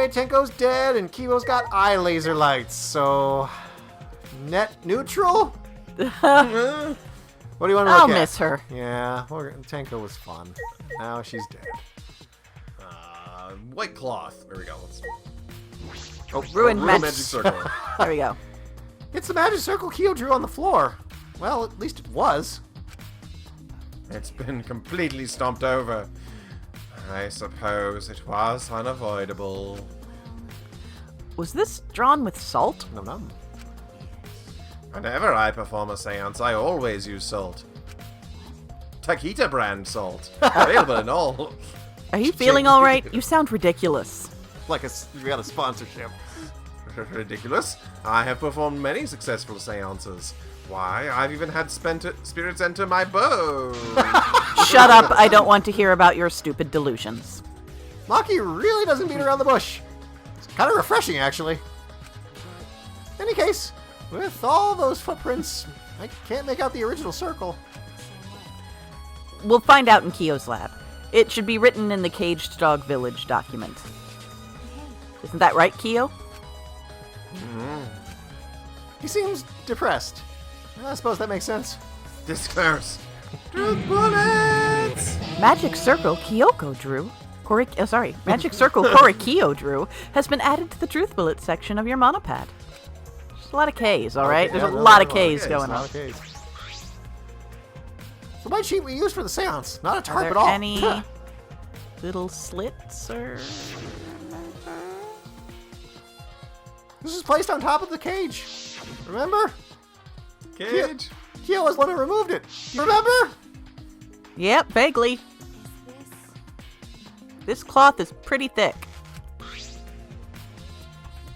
Alright, Tenko's dead, and Kibo's got eye laser lights, so... net neutral? What do you want to look at? I'll miss her. Yeah, Tenko was fun. Now she's dead. White cloth. There we go. Ruined magic circle. There we go. It's the magic circle Kyo drew on the floor. Well, at least it was. It's been completely stomped over. I suppose it was unavoidable. Was this drawn with salt? No. Whenever I perform a seance, I always use salt. Takita brand salt. Available in all. Are you feeling all right? You sound ridiculous. Like we got a sponsorship. Ridiculous. I have performed many successful seances. Why, I've even had spirits enter my bow. Shut up. I don't want to hear about your stupid delusions. Maki really doesn't beat around the bush. It's kind of refreshing, actually. In any case, with all those footprints, I can't make out the original circle. We'll find out in Kyo's lab. It should be written in the Caged Dog Village document. Isn't that right, Kyo? He seems depressed. I suppose that makes sense. Disclose. Truth bullets! Magic Circle Kyoko drew. Magic Circle Korikyo drew has been added to the Truth Bullet section of your monopad. There's a lot of K's, alright? There's a lot of K's going on. The white sheet we used for the seance, not a tarp Are at there all. any little slits or... This is placed on top of the cage. Remember? Cage? Kyo was the one who removed it. You remember? Yep, vaguely. This cloth is pretty thick.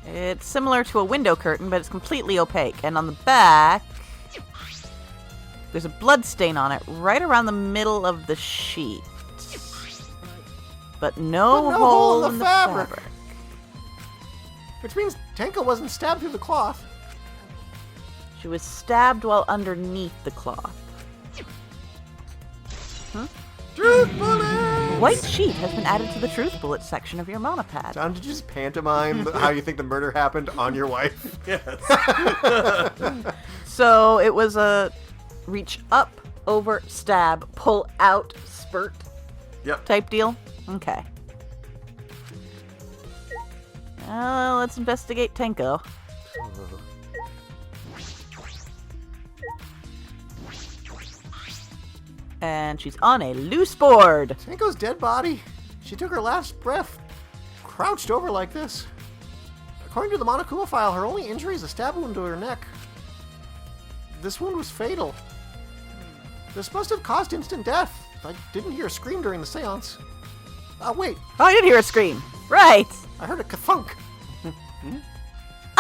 It's similar to a window curtain, but it's completely opaque. And on the back, there's a blood stain on it right around the middle of the sheet. But no hole in the fabric. Which means Tenko wasn't stabbed through the cloth. She was stabbed while underneath the cloth. Truth bullets! White sheet has been added to the Truth Bullet section of your monopad. John, did you just pantomime how you think the murder happened on your wife? Yes. So it was a reach up, over, stab, pull out, spurt Yep. type deal? Okay. Let's investigate Tenko. And she's on a loose board. Tenko's dead body. She took her last breath crouched over like this. According to the Monokuma file, her only injury is a stab wound to her neck. This wound was fatal. This must have caused instant death. I didn't hear a scream during the seance. Wait. Oh, I did hear a scream. Right. I heard a ka-thunk.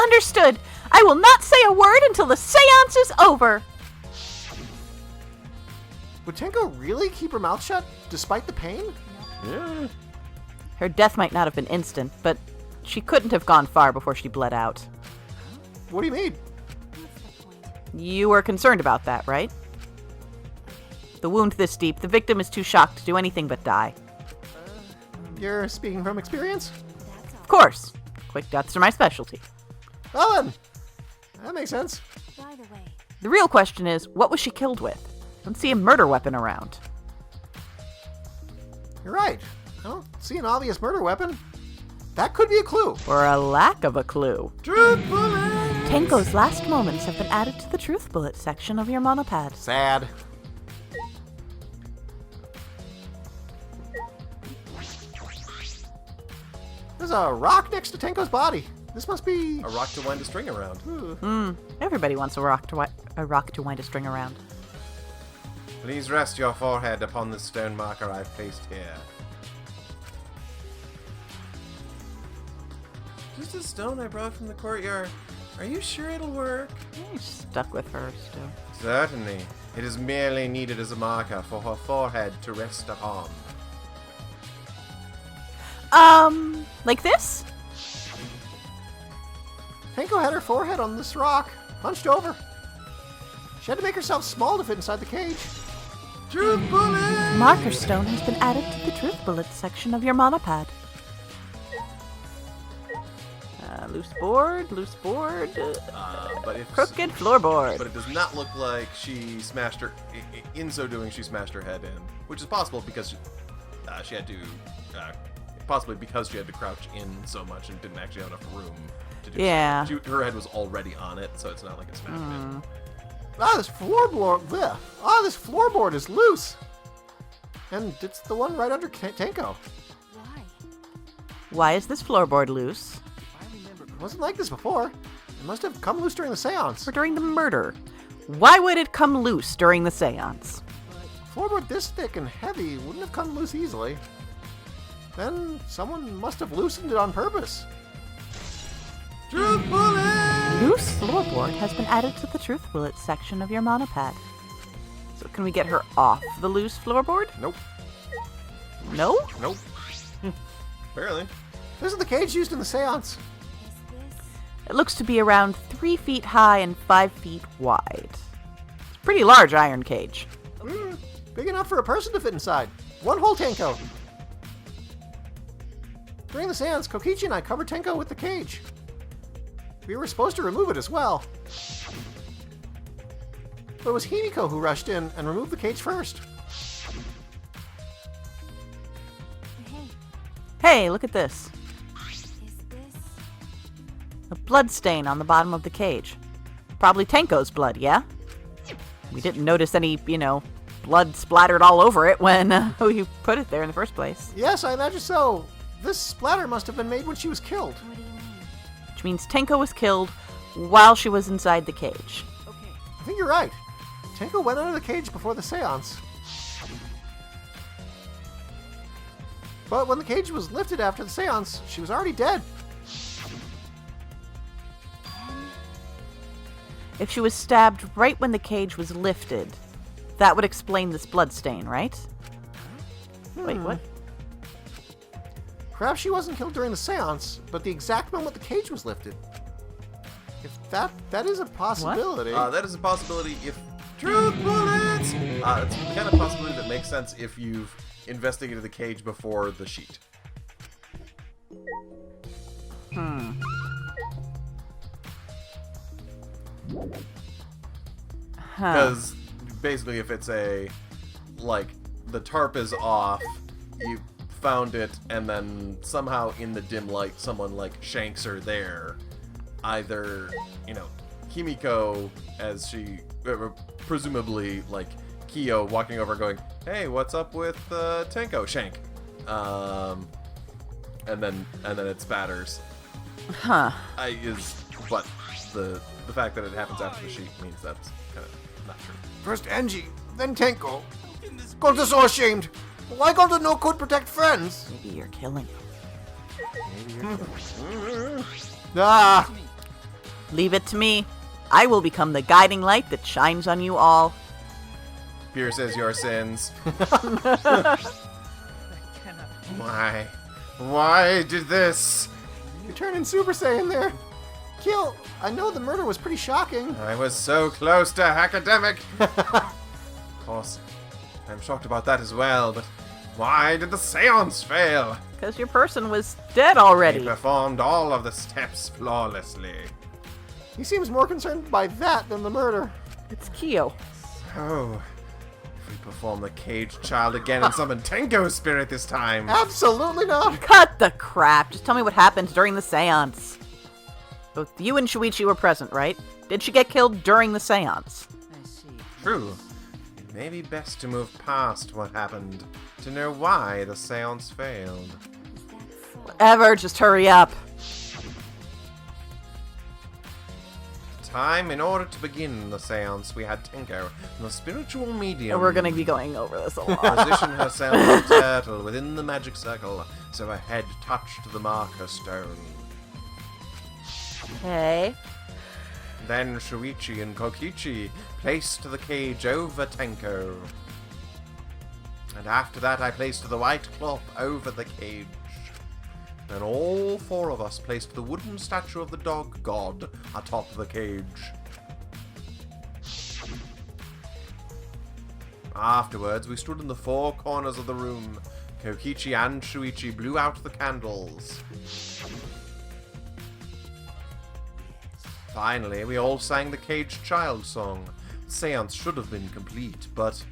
Understood. I will not say a word until the seance is over. Would Tenko really keep her mouth shut despite the pain? Yeah. Her death might not have been instant, but she couldn't have gone far before she bled out. What do you mean? You were concerned about that, right? The wound this deep, the victim is too shocked to do anything but die. You're speaking from experience? Of course. Quick deaths are my specialty. Well then, that makes sense. By the way, The real question is, what was she killed with? I don't see a murder weapon around. You're right. I don't see an obvious murder weapon. That could be a clue. Or a lack of a clue. Truth bullets! Tenko's last moments have been added to the Truth Bullet section of your monopad. Sad. There's a rock next to Tenko's body. This must be... A rock to wind a string around. Everybody wants a rock to wind a string around. Please rest your forehead upon the stone marker I've placed here. Just a stone I brought from the courtyard. Are you sure it'll work? You're stuck with her still. Certainly. It is merely needed as a marker for her forehead to rest upon. Like this? Tenko had her forehead on this rock, hunched over. She had to make herself small to fit inside the cage. Truth bullet! Marker stone has been added to the Truth Bullet section of your monopad. Loose board, loose board. But if Crooked floorboard. But it does not look like she smashed her. In so doing, she smashed her head in, which is possible because she had to. Possibly because she had to crouch in so much and didn't actually have enough room to do. Yeah. Her head was already on it, so it's not like it smashed in. This floorboard. Bleh. This floorboard is loose. And it's the one right under Tenko. Why? Why is this floorboard loose? It wasn't like this before. It must have come loose during the seance. Or during the murder? Why would it come loose during the seance? A floorboard this thick and heavy wouldn't have come loose easily. Then someone must have loosened it on purpose. Truth bullet! Loose floorboard has been added to the Truth Bullet section of your monopad. So can we get her off the loose floorboard? Nope. No? Nope. Barely. This is the cage used in the seance. Is this? It looks to be around 3 feet high and 5 feet wide. It's a pretty large iron cage. Big enough for a person to fit inside. One whole Tenko. During the seance, Kokichi and I covered Tenko with the cage. We were supposed to remove it as well. But it was Himiko who rushed in and removed the cage first. Hey, Hey, look at this. is this? A blood stain on the bottom of the cage. Probably Tenko's blood, yeah? We didn't notice any, blood splattered all over it when you put it there in the first place. Yes, I imagine so. This splatter must have been made when she was killed. What do you mean? Which means Tenko was killed while she was inside the cage. Okay. I think you're right. Tenko went under the cage before the seance. But when the cage was lifted after the seance, she was already dead. If she was stabbed right when the cage was lifted, that would explain this blood stain, right? Wait, what? Perhaps she wasn't killed during the seance, but the exact moment the cage was lifted. If that is a possibility. That is a possibility if truth bullets. It's the kind of possibility that makes sense if you've investigated the cage before the sheet. Because basically, if it's the tarp is off, you found it, and then somehow in the dim light, someone shanks her there. Either, Himiko, as she presumably Kyo walking over, going, "Hey, what's up with Tenko?" Shank, and then it spatters. But the fact that it happens after the sheet means that's kind of not true. First Angie, then Tenko. Gonta so ashamed. Why Gonta no could protect friends? Maybe you're killing him. Leave it to me. I will become the guiding light that shines on you all. Pierces your sins. Why? Why did this? You're turning Super Saiyan there. Kyo, I know the murder was pretty shocking. I was so close to academic. Of course, I'm shocked about that as well, but why did the seance fail? Because your person was dead already. He performed all of the steps flawlessly. He seems more concerned by that than the murder. It's Kyo. Oh, if we perform the caged child again and summon Tenko's spirit this time. Absolutely not. Cut the crap. Just tell me what happened during the seance. Both you and Shuichi were present, right? Did she get killed during the seance? I see. True. It may be best to move past what happened to know why the seance failed. Is that so? Whatever, just hurry up. Time in order to begin the seance, we had Tenko, the spiritual medium. We're gonna be going over this a lot. Position herself as a turtle within the magic circle, so her head touched the marker stone. Okay. Then Shuichi and Kokichi placed the cage over Tenko. And after that, I placed the white cloth over the cage. Then all four of us placed the wooden statue of the dog god atop the cage. Afterwards, we stood in the four corners of the room. Kokichi and Shuichi blew out the candles. Finally, we all sang the caged child song. The seance should have been complete, but...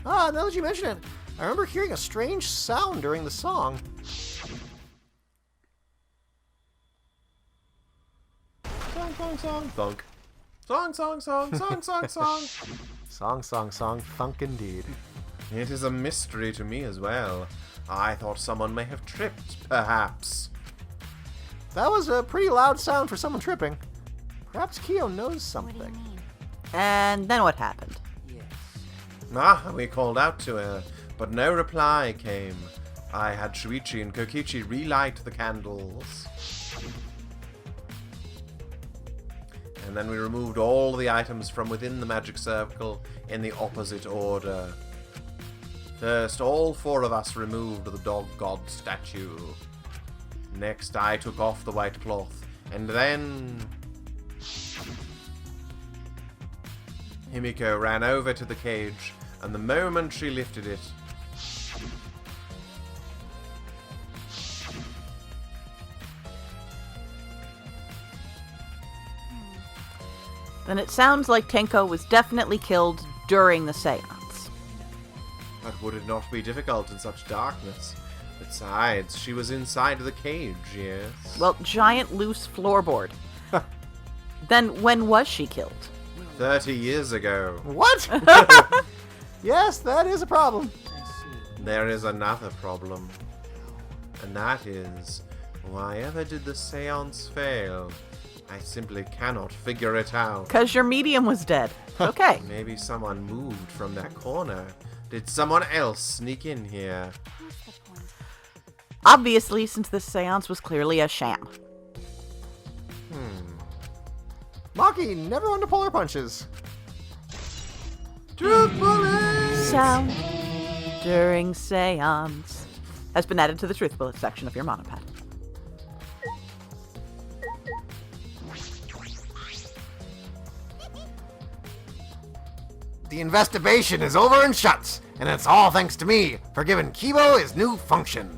Ah, now that you mention it, I remember hearing a strange sound during the song. Song, song, song, thunk. Song, song, song, song, song, song. Song, song, song, thunk indeed. It is a mystery to me as well. I thought someone may have tripped, perhaps. That was a pretty loud sound for someone tripping. Perhaps Kyo knows What do you something. mean? And then what happened? Ah, we called out to her, but no reply came. I had Shuichi and Kokichi relight the candles. And then we removed all the items from within the magic circle in the opposite order. First, all 4 of us removed the dog god statue. Next, I took off the white cloth, and then... Himiko ran over to the cage, and the moment she lifted it... Then it sounds like Tenko was definitely killed during the seance. But would it not be difficult in such darkness? Besides, she was inside the cage, yes? Well, giant loose floorboard. Then when was she killed? 30 years ago. What? Yes, that is a problem. There is another problem. And that is, why ever did the seance fail? I simply cannot figure it out. Because your medium was dead. Okay. Maybe someone moved from that corner. Did someone else sneak in here? What's the point? Obviously, since this seance was clearly a sham. Maki, never one to pull her punches. Sound during seance has been added to the truth bullet section of your monopad. The investigation is over and shuts, and it's all thanks to me for giving Kibo his new function.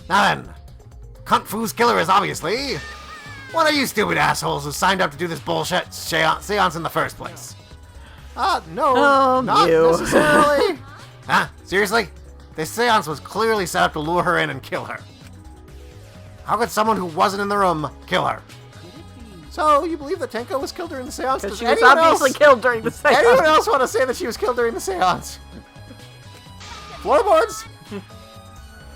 Now then, Cunt Fu's killer is obviously one of you stupid assholes who signed up to do this bullshit seance in the first place. No, Oh, not you. necessarily. Huh? Seriously? This seance was clearly set up to lure her in and kill her. How could someone who wasn't in the room kill her? So, you believe that Tenko was killed during the seance? Because Does she was anyone obviously else- killed during the seance. Anyone else want to say that she was killed during the seance? Floorboards?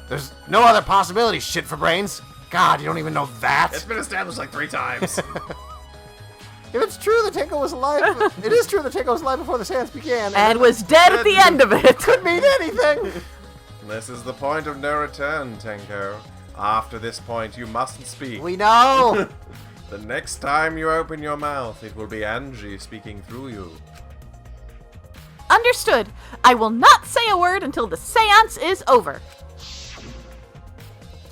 There's no other possibility, shit for brains. God, you don't even know that. It's been established like 3 times. If it's true that Tenko was alive, it is true that Tenko was alive before the seance began. And was dead at the end of it. could mean anything. This is the point of no return, Tenko. After this point, you mustn't speak. We know. The next time you open your mouth, it will be Angie speaking through you. Understood. I will not say a word until the seance is over.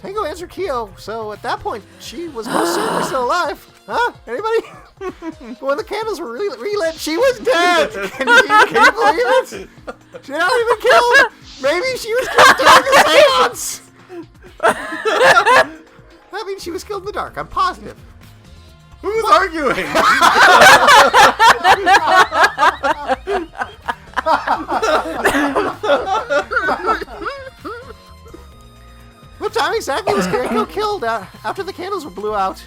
Tenko answered Kyo, so at that point, she was most certainly still alive. Huh? Anybody? But when the candles were relit, she was dead. Can you believe it? She's not even killed. Maybe she was killed during the seance. That means she was killed in the dark. I'm positive. Who's arguing? What time exactly was Kiriko killed after the candles were blew out?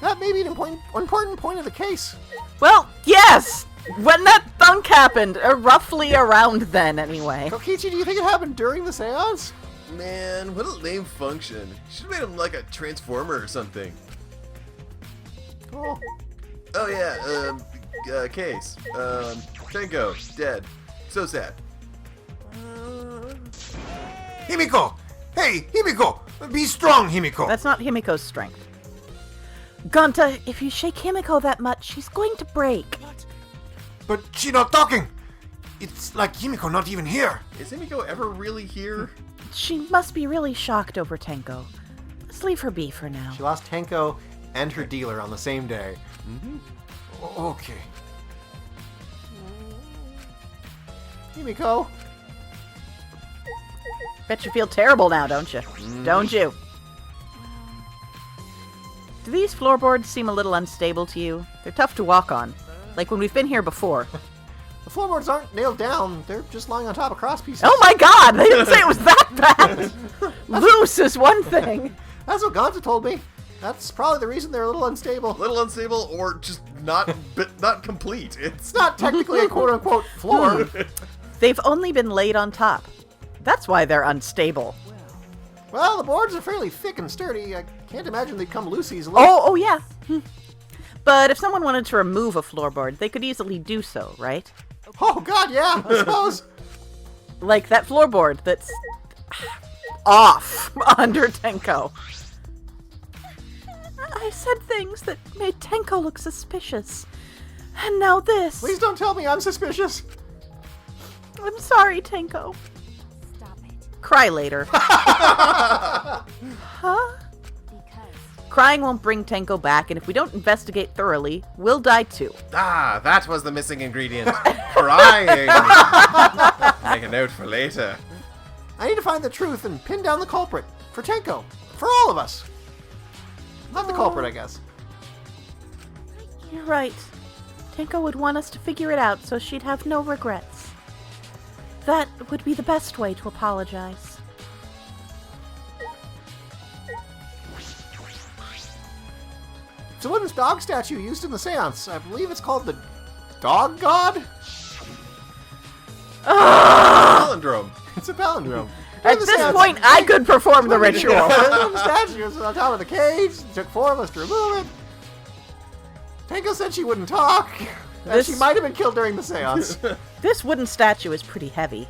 That may be an important point of the case. Well, yes! When that thunk happened, roughly around then anyway. Kokichi, do you think it happened during the seance? Man, what a lame function. You should have made him like a transformer or something. Oh, Oh yeah, case. Tenko, dead. So sad. Himiko! Hey, Himiko! Be strong, Himiko! That's not Himiko's strength. Gonta, if you shake Himiko that much, she's going to break. But she not talking! It's like Himiko not even here. Is Himiko ever really here? She must be really shocked over Tenko. Let's leave her be for now. She lost Tenko and her dealer on the same day. Okay. Himiko? Bet you feel terrible now, don't you? Don't you? Do these floorboards seem a little unstable to you? They're tough to walk on. Like when we've been here before. The floorboards aren't nailed down. They're just lying on top of cross pieces. Oh my god! They didn't say it was that bad! Loose is one thing. That's what Gonta told me. That's probably the reason they're a little unstable. A little unstable or just not not complete. It's not technically a quote-unquote floor. They've only been laid on top. That's why they're unstable. Well, the boards are fairly thick and sturdy. I can't imagine they'd come loose easily. Oh yeah. But if someone wanted to remove a floorboard, they could easily do so, right? Oh, God, yeah, I suppose. Like that floorboard that's off under Tenko. I said things that made Tenko look suspicious. And now this. Please don't tell me I'm suspicious. I'm sorry, Tenko. Stop it. Cry later. Huh? Because Crying won't bring Tenko back, and if we don't investigate thoroughly, we'll die too. Ah, that was the missing ingredient. Crying. Make a note for later. I need to find the truth and pin down the culprit. For Tenko. For all of us. Not the culprit, I guess. You're right. Tenko would want us to figure it out so she'd have no regrets. That would be the best way to apologize. It's a wooden dog statue used in the seance. I believe it's called the Dog God? Palindrome. It's a palindrome. At this point, I could perform the ritual. The statue was on top of the cage. It took 4 of us to remove it. Tenko said she wouldn't talk. And This- she might have been killed during the seance. This wooden statue is pretty heavy.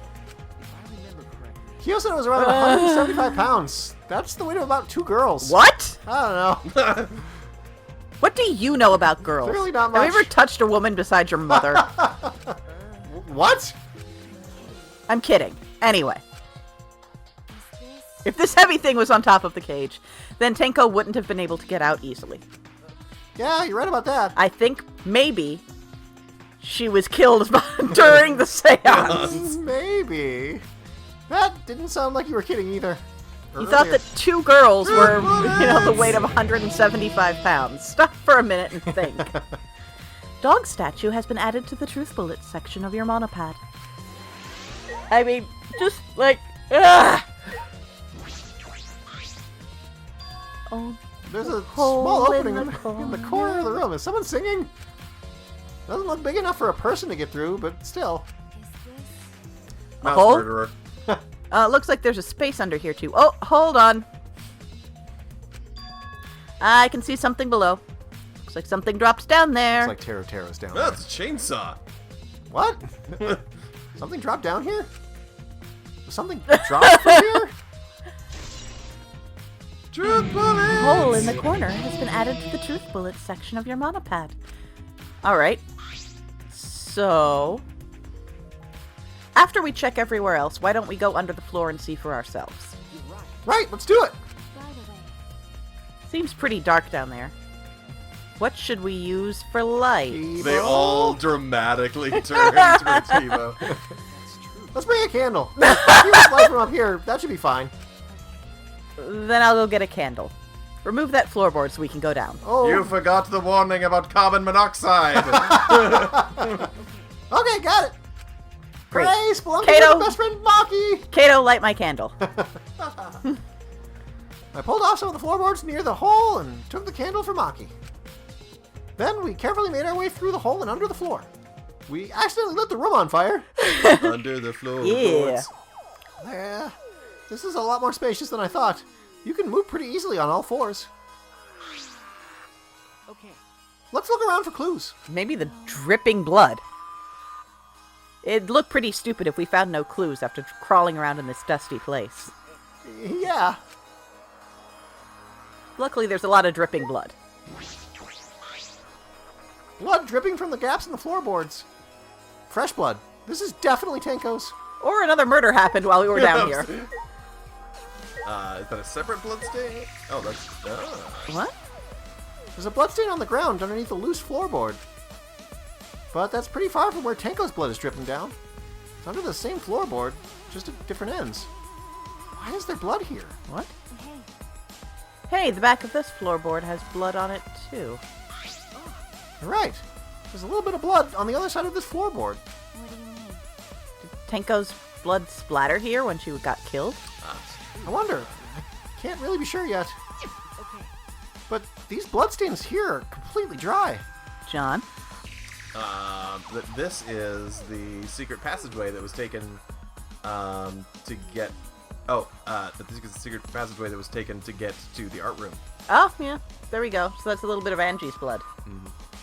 Kyo said it was around 175 pounds. That's the weight of about 2 girls. What? I don't know. What do you know about girls? Clearly not Have you much. ever touched a woman besides your mother? What? I'm kidding. Anyway, is this if this heavy thing was on top of the cage, then Tenko wouldn't have been able to get out easily. Yeah, you're right about that. I think maybe she was killed during the seance. Maybe. That didn't sound like you were kidding either. You thought that 2 girls were, the weight of 175 pounds. Stop for a minute and think. Dog statue has been added to the truth bullet section of your monopad. I mean, just like, ugh. Oh, There's a hole small in opening the in the corner of the room. Is someone singing? Doesn't look big enough for a person to get through, but still. is this Mouse hole? murderer. Looks like there's a space under here too. Oh, hold on. I can see something below. Looks like something drops down there. It's like Taro's down there. That's a chainsaw. What? Something dropped down here? Something dropped from here? Truth bullets. Hole in the corner has been added to the truth bullets section of your monopad. Alright. So, after we check everywhere else, why don't we go under the floor and see for ourselves? Right, let's do it. right away? Seems pretty dark down there. What should we use for light? They all dramatically turn into a TiVo. Let's bring a candle. If you want light from up here, that should be fine. Then I'll go get a candle. Remove that floorboard so we can go down. Oh, You forgot the warning about carbon monoxide. okay, got it. Great. Hooray, Spelunky Kato. with my best friend Maki. Kato, light my candle. I pulled off some of the floorboards near the hole and took the candle for Maki. Then we carefully made our way through the hole and under the floor. We accidentally lit the room on fire. Under the floor. Yeah. Yeah, this is a lot more spacious than I thought. You can move pretty easily on all 4s. Okay. Let's look around for clues. Maybe the dripping blood. It'd look pretty stupid if we found no clues after crawling around in this dusty place. Yeah. Luckily, there's a lot of dripping blood. Blood dripping from the gaps in the floorboards. Fresh blood. This is definitely Tenko's. Or another murder happened while we were down here. Is that a separate blood stain? Oh, that's... What? There's a bloodstain on the ground underneath a loose floorboard. But that's pretty far from where Tenko's blood is dripping down. It's under the same floorboard, just at different ends. Why is there blood here? What? Hey, Hey, the back of this floorboard has blood on it, too. You're right. There's a little bit of blood on the other side of this floorboard. What do you mean? Tenko's blood splatter here when she got killed? I wonder. I can't really be sure yet. Okay. But these bloodstains here are completely dry. John? This is the secret passageway that was taken to get. Oh, this is the secret passageway that was taken to get to the art room. Oh, yeah. There we go. So that's a little bit of Angie's blood.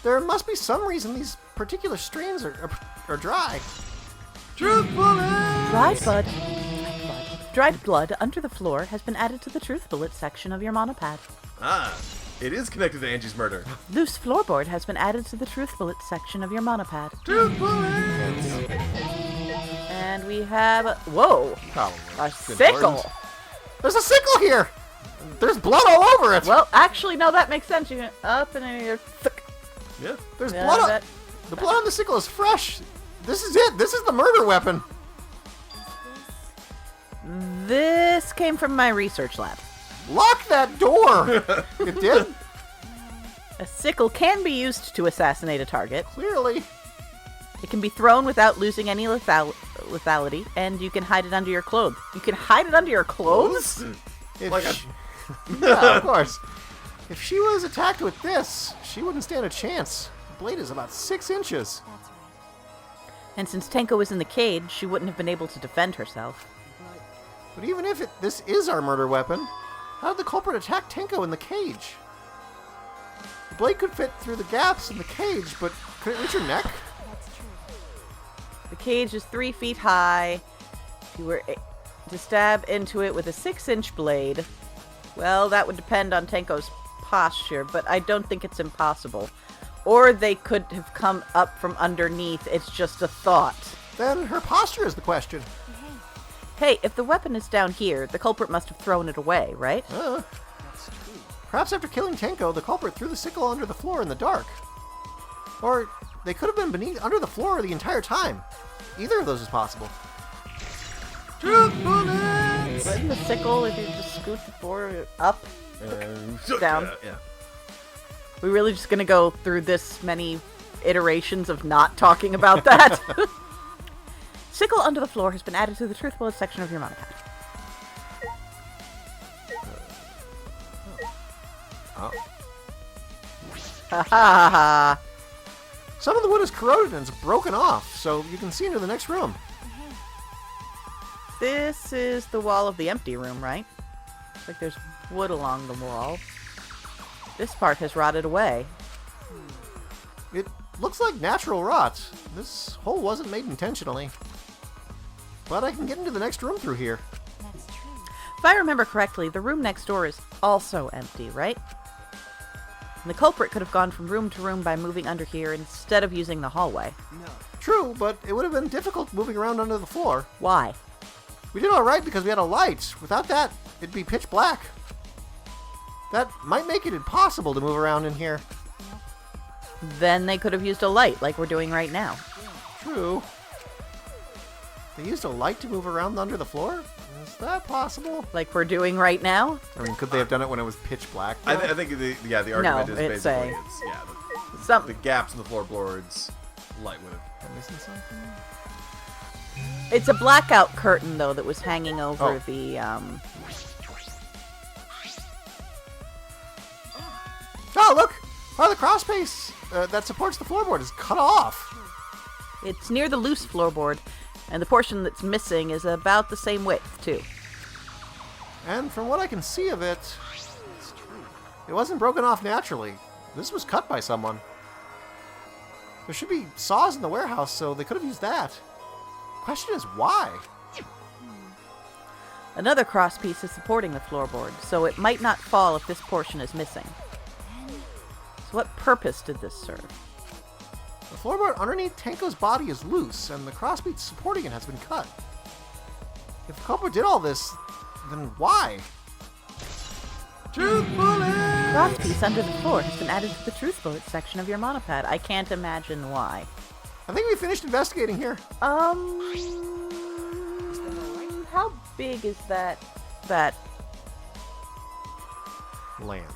There must be some reason these particular strains are dry. Truth bullets! Dried blood under the floor has been added to the truth bullet section of your monopad. Ah, it is connected to Angie's murder. Loose floorboard has been added to the truth bullet section of your monopad. Truth bullets! And we have... Whoa! Probably. A It's sickle! important. There's a sickle here! There's blood all over it! Well, actually, no, that makes sense. You can up and then you're... Yeah. There's Yeah, blood on... that- The blood on the sickle is fresh. This is it. This is the murder weapon. This came from my research lab. Lock that door. It did? A sickle can be used to assassinate a target. Clearly. It can be thrown without losing any lethality, and you can hide it under your clothes. You can hide it under your clothes? If Like a- she- yeah, of course. If she was attacked with this, she wouldn't stand a chance. The blade is about 6 inches. That's right. And since Tenko was in the cage, she wouldn't have been able to defend herself. But even if this is our murder weapon, how did the culprit attack Tenko in the cage? The blade could fit through the gaps in the cage, but could it reach her neck? That's true. The cage is 3 feet high. If you were to stab into it with a 6-inch blade, well, that would depend on Tenko's posture, but I don't think it's impossible. Or they could have come up from underneath. It's just a thought. Then her posture is the question. Hey, if the weapon is down here, the culprit must have thrown it away, right? Perhaps after killing Tenko, the culprit threw the sickle under the floor in the dark. Or they could have been under the floor the entire time. Either of those is possible. Truth bullets! But in the sickle, if you just scoot the floor up, down. Yeah. we're really just gonna go through this many iterations of not talking about that. Sickle under the floor has been added to the truth bullet section of your monopad. Oh. Ha ha ha. Some of the wood is corroded and it's broken off, so you can see into the next room. This is the wall of the empty room, right? Looks like there's wood along the wall. This part has rotted away. It looks like natural rot. This hole wasn't made intentionally. But I can get into the next room through here. That's true. If I remember correctly, the room next door is also empty, right? And the culprit could have gone from room to room by moving under here instead of using the hallway. True, but it would have been difficult moving around under the floor. Why? We did alright because we had a light. Without that, it'd be pitch black. That might make it impossible to move around in here. Then they could have used a light like we're doing right now. True. They used a light to move around under the floor? Is that possible? Like we're doing right now? I mean, could they have done it when it was pitch black? I think the argument is it's basically a- the gaps in the floorboards light would have. Am I missing something? It's a blackout curtain, though, that was hanging over Oh. the, Oh, look! Part of the crosspace that supports the floorboard is cut off. It's near the loose floorboard, and the portion that's missing is about the same width, too. And from what I can see of it, it wasn't broken off naturally. This was cut by someone. There should be saws in the warehouse, so they could have used that. Question is why? Another crosspiece is supporting the floorboard, so it might not fall if this portion is missing. So what purpose did this serve? The floorboard underneath Tenko's body is loose, and the crosspiece supporting it has been cut. If the culprit did all this, then why? Truth bullets! Crosspiece under the floor has been added to the truth bullet section of your monopad. I can't imagine why. I think we finished investigating here. How big is that Lamp.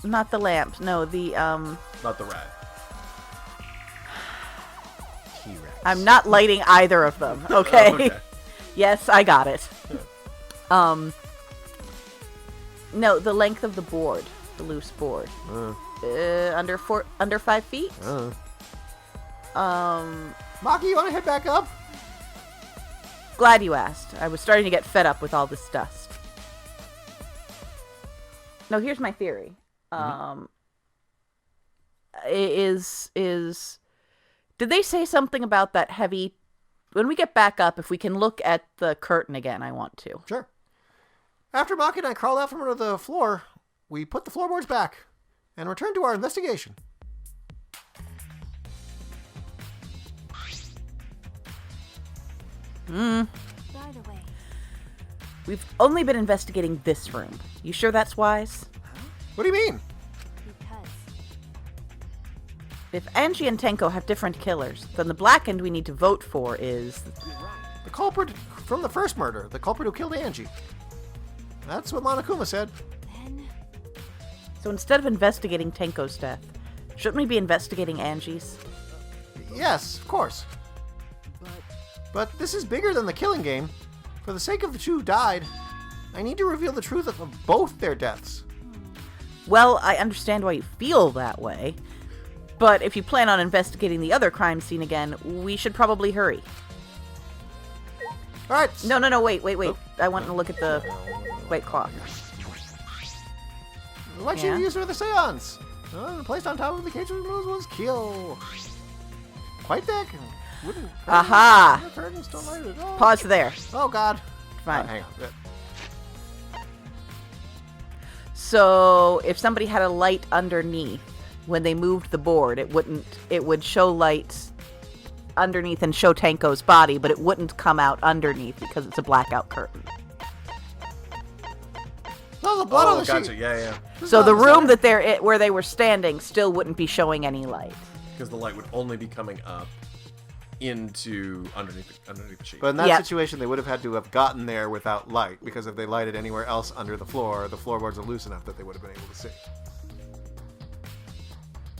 Not the lamp. No, the Not the rat. T-Rex. I'm not lighting either of them. Okay. Okay. Yes, I got it. No, the length of the board, the loose board. Under 5 feet. Maki, you want to head back up? Glad you asked. I was starting to get fed up with all this dust. No, here's my theory. Did they say something about that heavy? When we get back up, if we can look at the curtain again, I want to. Sure. After Maki and I crawled out from under the floor, we put the floorboards back and returned to our investigation. By the way, We've only been investigating this room. You sure that's wise? What do you mean? because If Angie and Tenko have different killers, then the blackened we need to vote for is... The culprit from the first murder, the culprit who killed Angie. That's what Monokuma said. then So instead of investigating Tenko's death, shouldn't we be investigating Angie's? Yes, of course. But this is bigger than the killing game. For the sake of the two who died, I need to reveal the truth of both their deaths. Well, I understand why you feel that way. But if you plan on investigating the other crime scene again, we should probably hurry. All right. No, wait. I want to look at the white cloth. What Yeah. you used for the seance? Placed on top of the cage was kill. Quite thick. Wooden curtain. Aha! The curtains don't light it. Oh. Pause there. Oh God. Fine. Hang on. So if somebody had a light underneath, when they moved the board, it would show light underneath and show Tenko's body, but it wouldn't come out underneath because it's a blackout curtain. Oh, the blood on Oh, the gotcha. sheet. Yeah. So the room that where they were standing still wouldn't be showing any light. Because the light would only be coming up into underneath the sheet. But in that Yeah. situation, they would have had to have gotten there without light, because if they lighted anywhere else under the floorboards are loose enough that they would have been able to see.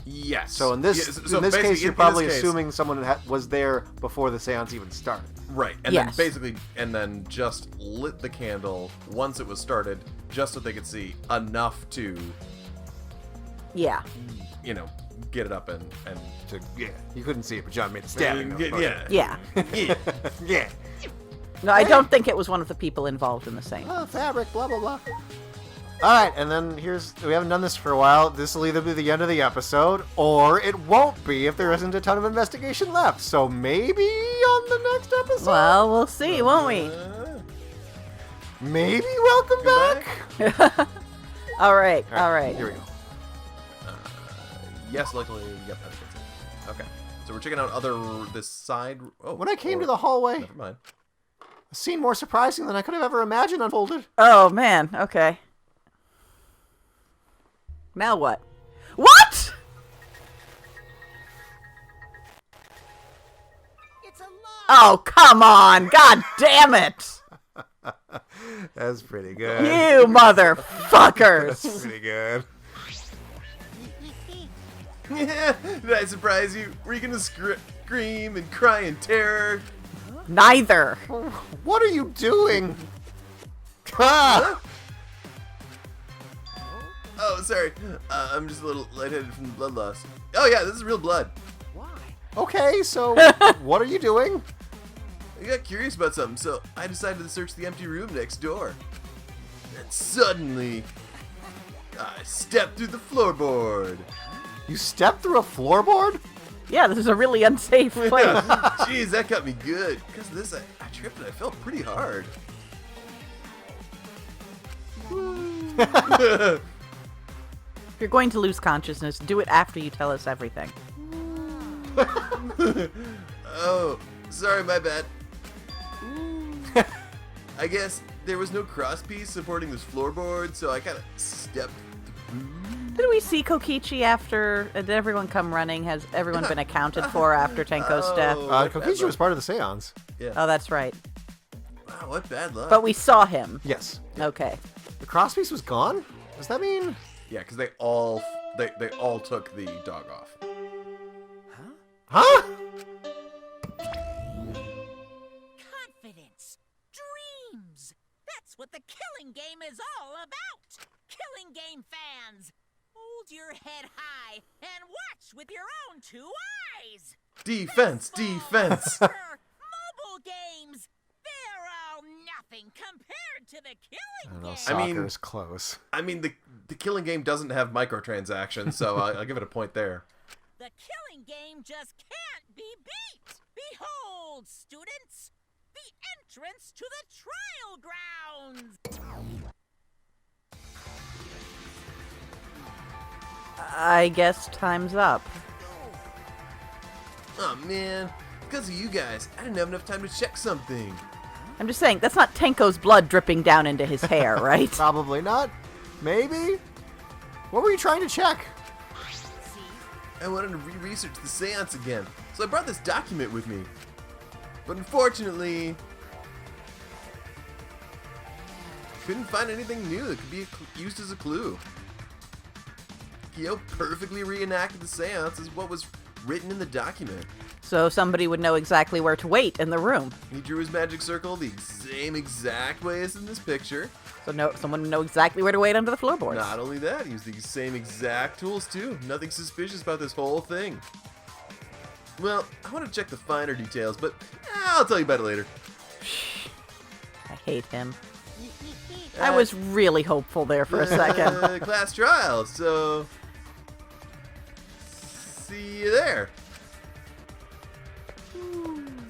Yes. So in this basically, case, you're in probably this case- assuming someone was there before the seance even started. Right, and Yes. then just lit the candle once it was started, just so they could see enough to, Yeah. get it up and Yeah, you couldn't see it, but John made a stabbing note. yeah. Yeah. Yeah. No, I don't think it was one of the people involved in the same. Fabric, blah, blah, blah. All right, and then we haven't done this for a while. This will either be the end of the episode, or it won't be if there isn't a ton of investigation left. So maybe on the next episode? Well, we'll see, won't we? Maybe welcome back? All right. Here we go. Yes, luckily, yep, that fits it. Okay, so we're checking out this side. Oh, When I came to the hallway, never mind. a scene more surprising than I could have ever imagined unfolded. Oh, man. Okay. Now what? What? it's a lie. Oh, come on. God damn it. That's pretty good. You motherfuckers. That's pretty good. Did I surprise you? Were you gonna scream and cry in terror? Neither. What are you doing? Ah! Oh, sorry. I'm just a little lightheaded from the blood loss. Oh yeah, this is real blood. Okay, so what are you doing? I got curious about something, so I decided to search the empty room next door. And suddenly, I stepped through the floorboard. You stepped through a floorboard? Yeah, this is a really unsafe place. Jeez, that got me good. Because of this, I tripped and I fell pretty hard. If you're going to lose consciousness, do it after you tell us everything. Oh, sorry, my bad. I guess there was no crosspiece supporting this floorboard, so I kind of stepped through. Did we see Kokichi after? Did everyone come running? Has everyone been accounted for after Tenko's death? what bad Kokichi luck. was part of the seance. Yeah. Oh, that's right. Wow, what bad luck. But we saw him. Yes. Okay. The crosspiece was gone? Does that mean... Yeah, because they all took the dog off. Huh? Confidence. Dreams. That's what the killing game is all about. Killing game fans. Hold your head high and watch with your own 2 eyes. Defense, defense. Mobile games. They're all nothing compared to the I killing don't know, game. soccer I mean- is close. I mean, the killing game doesn't have microtransactions, so I'll give it a point there. The killing game just can't be beat. Behold, students, the entrance to the trial grounds. I guess time's up. Oh man, because of you guys, I didn't have enough time to check something. I'm just saying, that's not Tenko's blood dripping down into his hair, right? Probably not. Maybe? What were you trying to check? See? I wanted to re-research the seance again, so I brought this document with me. But unfortunately, couldn't find anything new that could be used as a clue. Kyo perfectly reenacted the seance as what was written in the document. So somebody would know exactly where to wait in the room. He drew his magic circle the same exact way as in this picture. So someone would know exactly where to wait under the floorboards. Not only that, he used the same exact tools too. Nothing suspicious about this whole thing. Well, I want to check the finer details, but I'll tell you about it later. I hate him. I was really hopeful there for a second. Class trial, so see you there.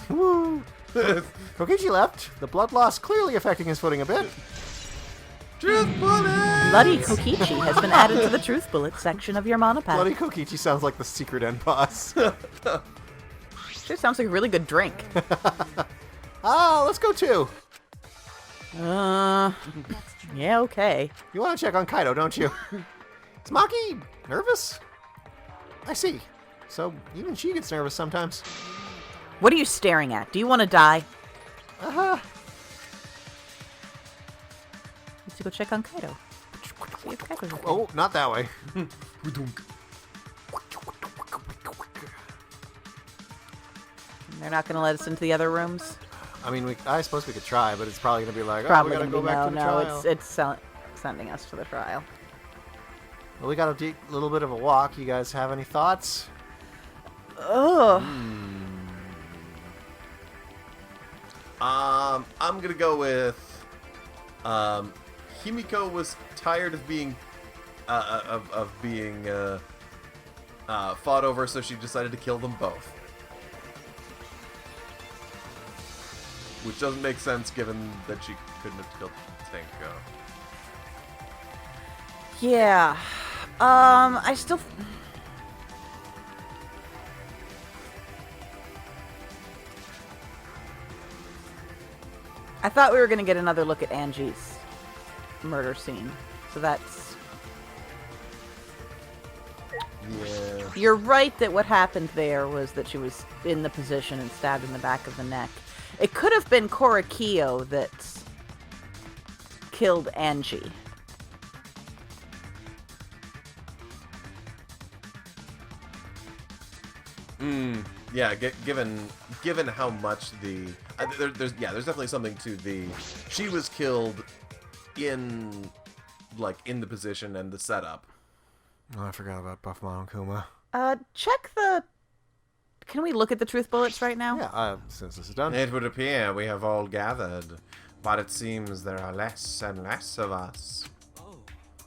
Woo! Kokichi left, the blood loss clearly affecting his footing a bit. Truth bullets! Bloody Kokichi has been added to the Truth Bullet section of your monopad. Bloody Kokichi sounds like the secret end boss. Sure sounds like a really good drink. Let's go too. Yeah, okay. You want to check on Kaido, don't you? Is Maki nervous? I see. So even she gets nervous sometimes. What are you staring at? Do you want to die? Let's go check on Kaido. See if Kaido's okay. Oh, not that way. They're not going to let us into the other rooms? I mean, I suppose we could try, but it's probably going to be like, Probably we gotta going to go be back to the no. trial. It's sending us to the trial. Well, we got a little bit of a walk. You guys have any thoughts? Ugh. I'm gonna go with Himiko was tired of being fought over, so she decided to kill them both. Which doesn't make sense given that she couldn't have killed Tenko. Yeah. I still... I thought we were going to get another look at Angie's murder scene. So that's... Yeah. You're right that what happened there was that she was in the position and stabbed in the back of the neck. It could have been Korakio that killed Angie. Yeah, given how much the there's definitely something to the she was killed in the position and the setup. Oh, I forgot about Buff Monokuma. Check the... Can we look at the truth bullets right now? Yeah, since this is done. It would appear we have all gathered, but it seems there are less and less of us.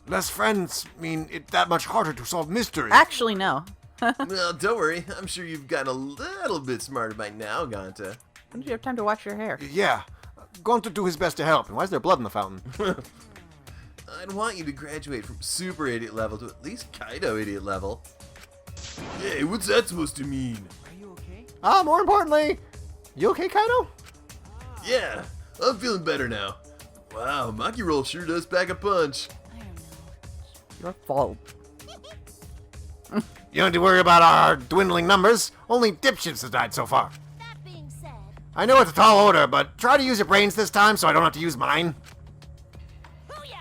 Less friends mean it's that much harder to solve mysteries. Actually, no. Well, don't worry. I'm sure you've gotten a little bit smarter by now, Ganta. When did you have time to wash your hair? Yeah. Going to do his best to help. And why is there blood in the fountain? I'd want you to graduate from super idiot level to at least Kaido idiot level. Hey, what's that supposed to mean? More importantly, you okay, Kaido? Yeah, I'm feeling better now. Wow, Maki Roll sure does pack a punch. Your fault. You don't need to worry about our dwindling numbers. Only dipshits have died so far. That being said, I know it's a tall order, but try to use your brains this time so I don't have to use mine. booyah!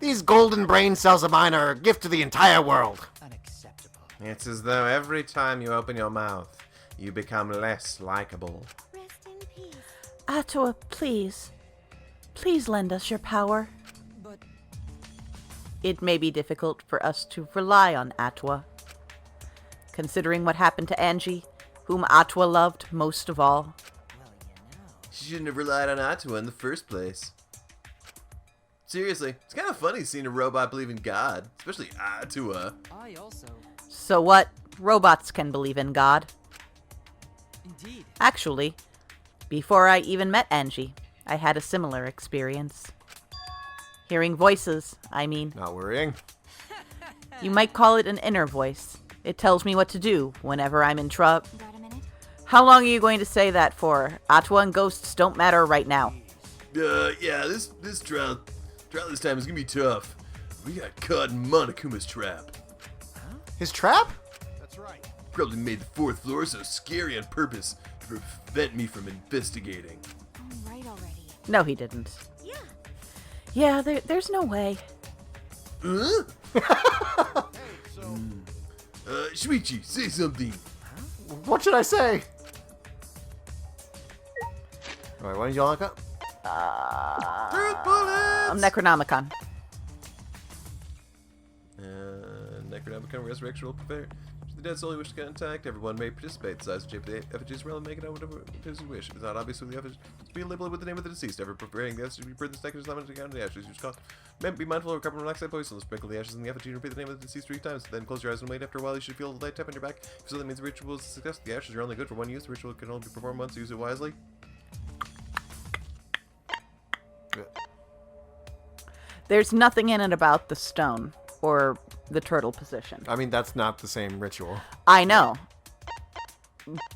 These golden brain cells of mine are a gift to the entire world. Unacceptable. It's as though every time you open your mouth, you become less likable. Rest in peace. Atua, please. Please lend us your power. But It may be difficult for us to rely on Atua. Considering what happened to Angie, whom Atua loved most of all. well, you know. She shouldn't have relied on Atua in the first place. Seriously, it's kind of funny seeing a robot believe in God, especially Atua. I also. So what? Robots can believe in God. Indeed. Actually, before I even met Angie, I had a similar experience. Hearing voices, I mean. Not worrying. You might call it an inner voice. It tells me what to do whenever I'm in trouble. Got a minute? How long are you going to say that for? Atua and ghosts don't matter right now. Yeah, this trial this time is gonna be tough. We got caught in Monokuma's trap. His trap? Probably made the fourth floor so scary on purpose to prevent me from investigating. All right already. No, he didn't. Yeah. Yeah, there's no way. Huh? Shuichi, say something. What should I say? Alright, why did y'all look up? Truth bullets! Necronomicon. Necronomicon Resurrection will prepare. Should the dead soul who wish to get intact, everyone may participate. The size of shape of the effigy is relevant, make it out whatever it is you wish. If it's not obvious who the effigy is, be labeled with the name of the deceased. Ever preparing the ashes to be burned, this necklace is not meant to count the ashes. Use caution. Be mindful of recover and relax that poison. Sprinkle the ashes in the effigy and repeat the name of the deceased 3 times. Then close your eyes and wait. After a while, you should feel a light tap on your back. If so, that means the ritual is a success. The ashes are only good for one use. The ritual can only be performed once. Use it wisely. There's nothing in it about the stone or the turtle position. I mean, that's not the same ritual. I know.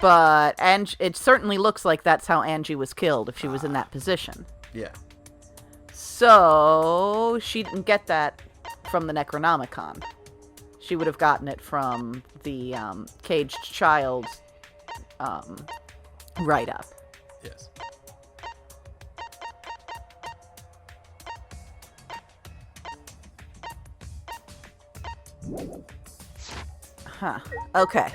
But it certainly looks like that's how Angie was killed if she was in that position. Yeah. So she didn't get that from the Necronomicon. She would have gotten it from the caged child write-up. Yes. Huh. Okay.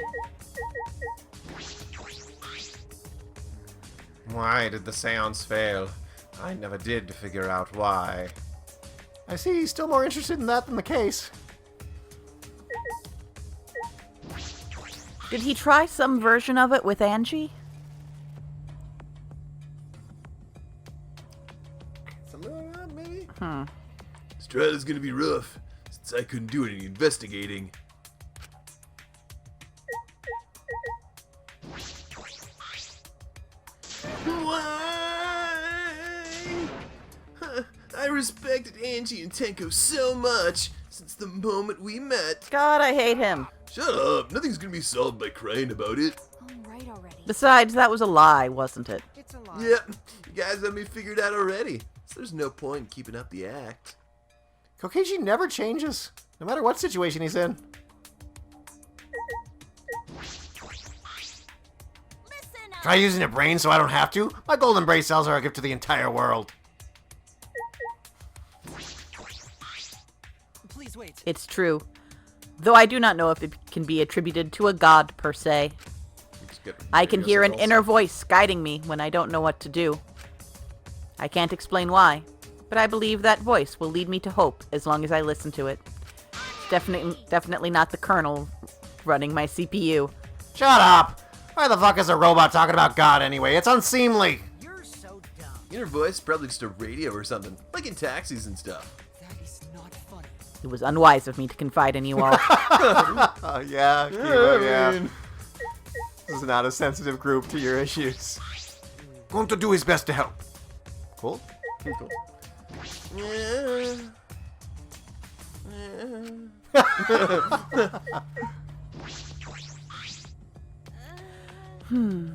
Why did the seance fail? I never did figure out why. I see he's still more interested in that than the case. Did he try some version of it with Angie? Something like that, maybe? Hmm. This trial is gonna be rough, since I couldn't do any investigating. Why? I respected Angie and Tenko so much since the moment we met. God, I hate him. Shut up, nothing's gonna be solved by crying about it. All right already. Besides, that was a lie, wasn't it? It's a lie. Yep, you guys have me figured out already, so there's no point in keeping up the act. Kokeiji never changes, no matter what situation he's in. Listen up. Try using a brain so I don't have to? My golden brain cells are a gift to the entire world. Please wait. It's true. Though I do not know if it can be attributed to a god, per se. I can hear an inner voice guiding me when I don't know what to do. I can't explain why, but I believe that voice will lead me to hope as long as I listen to it. It's definitely not the Colonel running my CPU. Shut up! Why the fuck is a robot talking about God anyway? It's unseemly! You're so dumb. Inner voice, probably just a radio or something, like in taxis and stuff. That is not funny. It was unwise of me to confide in you all. Yeah, Kiba, yeah. This is not a sensitive group to your issues. Going to do his best to help. Cool? Cool. Yeah.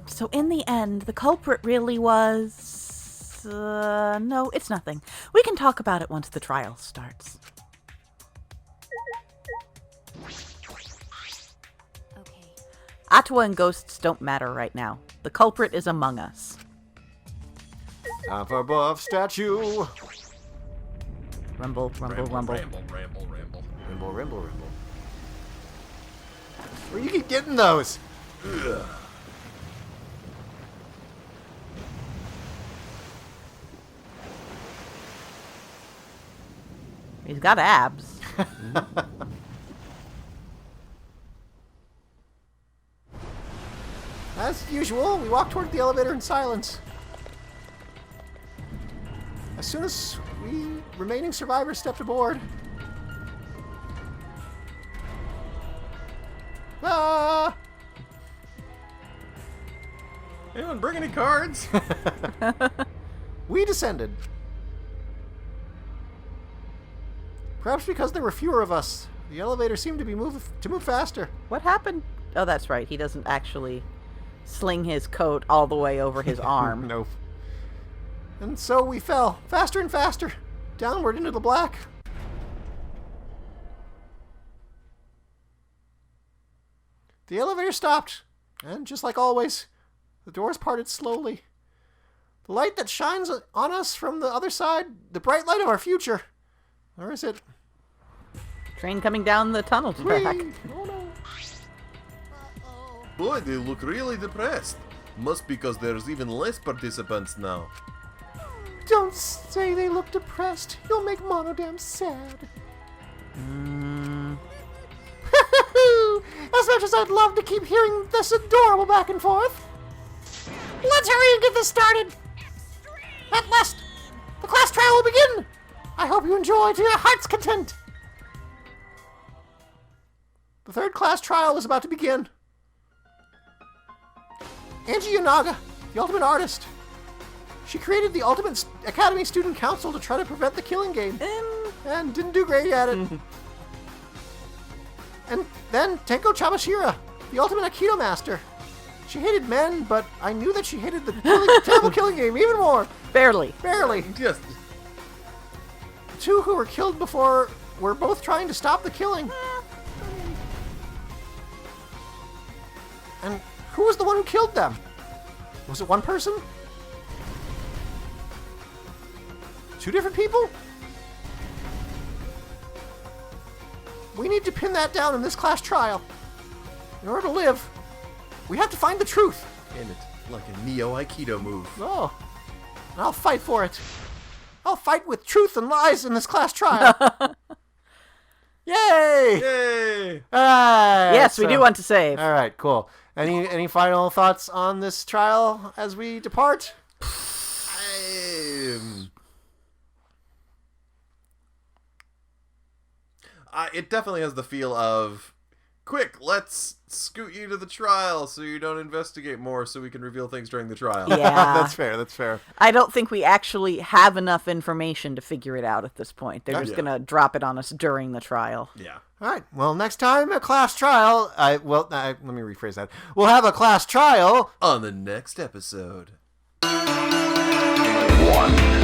So in the end, the culprit really was... no, it's nothing. We can talk about it once the trial starts. Okay. Atua and ghosts don't matter right now. The culprit is among us. Time for buff statue. Rumble, rumble, rumble. Ramble. Rimble, rimble, rimble. Where you keep getting those? Ugh. He's got abs. As usual, we walk toward the elevator in silence. As soon as we remaining survivors stepped aboard. Ah! Anyone bring any cards? We descended. Perhaps because there were fewer of us, the elevator seemed to move faster. What happened? Oh, that's right. He doesn't actually sling his coat all the way over his arm. Nope. And so we fell, faster and faster, downward into the black. The elevator stopped, and just like always, the doors parted slowly. The light that shines on us from the other side, the bright light of our future. Or is it? Train coming down the tunnel track. Whee! Oh no. Boy, they look really depressed. Must because there's even less participants now. Don't say they look depressed. You'll make Monodam sad. As much as I'd love to keep hearing this adorable back and forth. Let's hurry and get this started. At last, the class trial will begin. I hope you enjoy to your heart's content. The third class trial is about to begin. Angie Yanaga, the ultimate artist. She created the Ultimate Academy Student Council to try to prevent the killing game. And didn't do great at it. And then Tenko Chabashira, the Ultimate Aikido Master. She hated men, but I knew that she hated the terrible killing game even more. Barely. Barely. Just The two who were killed before were both trying to stop the killing. And who was the one who killed them? Was it one person? Two different people? We need to pin that down in this class trial. In order to live, we have to find the truth. in it, like a Neo Aikido move. Oh, and I'll fight for it. I'll fight with truth and lies in this class trial. Yay! Yay! Alright, Yes, we do want to save. All right, cool. Any final thoughts on this trial as we depart? It definitely has the feel of, quick, let's scoot you to the trial so you don't investigate more so we can reveal things during the trial. Yeah. That's fair. That's fair. I don't think we actually have enough information to figure it out at this point. They're just Yeah. going to drop it on us during the trial. Yeah. All right. Well, next time a class trial. Let me rephrase that. We'll have a class trial. On the next episode. One.